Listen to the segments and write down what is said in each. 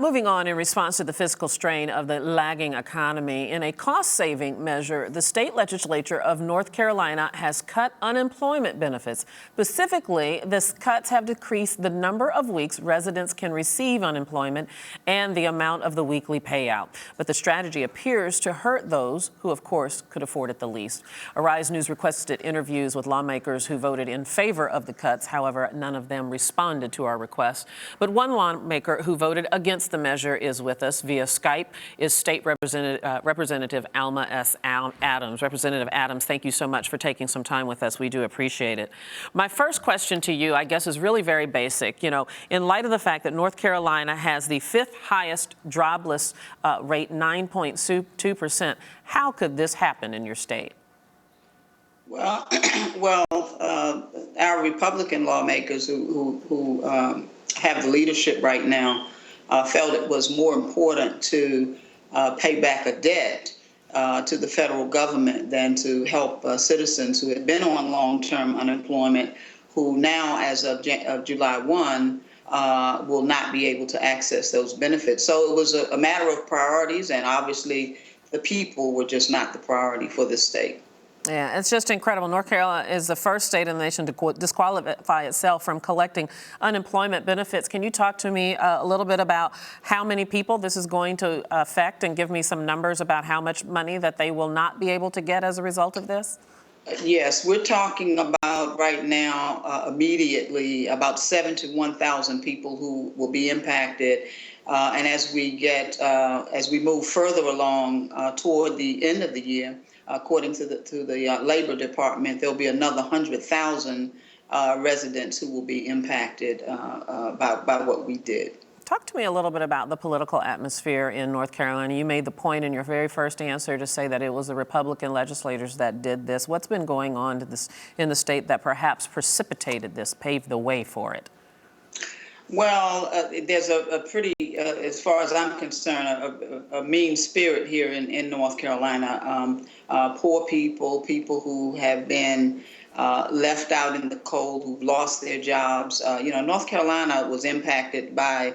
Moving on, in response to the fiscal strain of the lagging economy, in a cost-saving measure, the state legislature of North Carolina has cut unemployment benefits. Specifically, the cuts have decreased the number of weeks residents can receive unemployment and the amount of the weekly payout. But the strategy appears to hurt those who, of course, could afford it the least. Arise News requested interviews with lawmakers who voted in favor of the cuts. However, none of them responded to our request. But one lawmaker who voted against the measure is with us via Skype, is State Representative Alma S. Adams. Representative Adams, thank you so much for taking some time with us. We do appreciate it. My first question to you, I guess, is really very basic. You know, in light of the fact that North Carolina has the 5th highest jobless rate, 9.2%, how could this happen in your state? Well, our Republican lawmakers who have the leadership right now felt it was more important to pay back a debt to the federal government than to help citizens who had been on long-term unemployment, who now, as of July 1, will not be able to access those benefits. So it was a matter of priorities, and obviously the people were just not the priority for this state. Yeah, it's just incredible. North Carolina is the first state in the nation to disqualify itself from collecting unemployment benefits. Can you talk to me a little bit about how many people this is going to affect, and give me some numbers about how much money that they will not be able to get as a result of this? Yes, we're talking about right now immediately about 71,000 people who will be impacted. And as we move further along toward the end of the year, according to the Labor Department, there'll be another 100,000 residents who will be impacted by what we did. Talk to me a little bit about the political atmosphere in North Carolina. You made the point in your very first answer to say that it was the Republican legislators that did this. What's been going on in the state that perhaps precipitated this, paved the way for it? Well, there's a pretty, as far as I'm concerned, a mean spirit here in North Carolina. Poor people who have been left out in the cold, who've lost their jobs. North Carolina was impacted by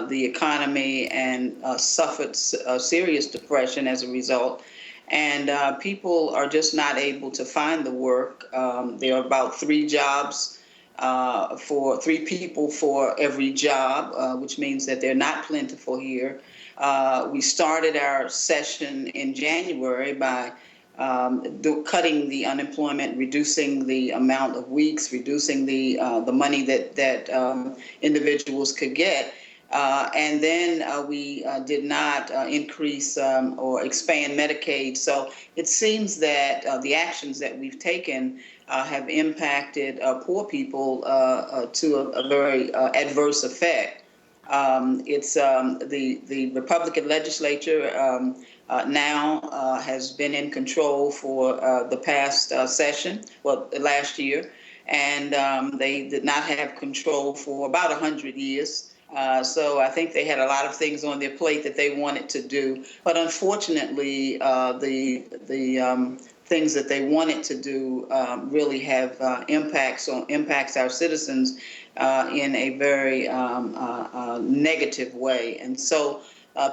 the economy and suffered serious depression as a result. And people are just not able to find the work. There are about 3 jobs for 3 people for every job, which means that they're not plentiful here. We started our session in January by cutting the unemployment, reducing the amount of weeks, reducing the money that individuals could get. And then we did not increase or expand Medicaid. So it seems that the actions that we've taken have impacted poor people to a very adverse effect. It's the Republican legislature now has been in control for the past session, last year, and they did not have control for about 100 years. So I think they had a lot of things on their plate that they wanted to do, but unfortunately, the things that they wanted to do really have impacts our citizens in a very negative way. And so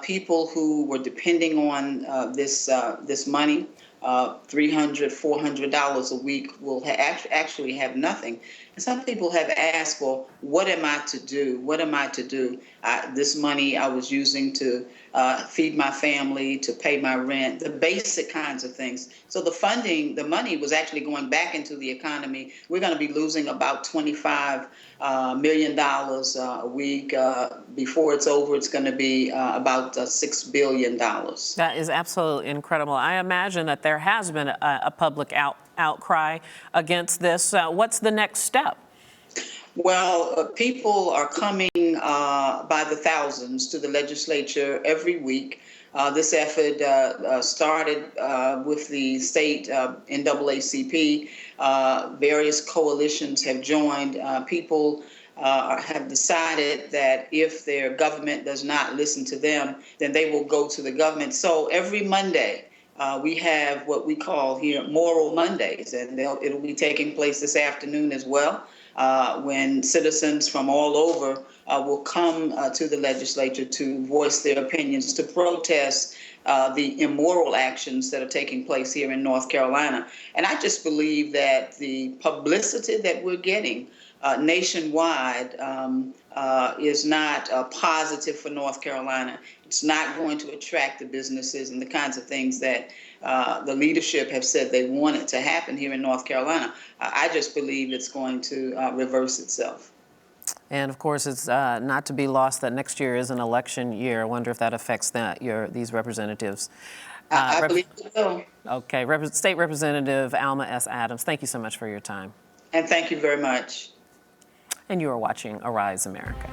people who were depending on this money, $300, $400 a week, will actually have nothing. And some people have asked, well, what am I to do? What am I to do? This money I was using to feed my family, to pay my rent, the basic kinds of things. So the money was actually going back into the economy. We're going to be losing about $25 million a week. Before it's over, it's going to be about $6 billion. That is absolutely incredible. I imagine that there has been a public outcry against this. What's the next step? Well, people are coming by the thousands to the legislature every week. This effort started with the state NAACP. Various coalitions have joined. People have decided that if their government does not listen to them, then they will go to the government. So every Monday, we have what we call here Moral Mondays, and it'll be taking place this afternoon as well, when citizens from all over will come to the legislature to voice their opinions, to protest the immoral actions that are taking place here in North Carolina. And I just believe that the publicity that we're getting nationwide is not positive for North Carolina. It's not going to attract the businesses and the kinds of things that the leadership have said they wanted to happen here in North Carolina. I just believe it's going to reverse itself. And of course, it's not to be lost that next year is an election year. I wonder if that affects these representatives. I believe it will. Okay, State Representative Alma S. Adams, thank you so much for your time. And thank you very much. And you are watching Arise America.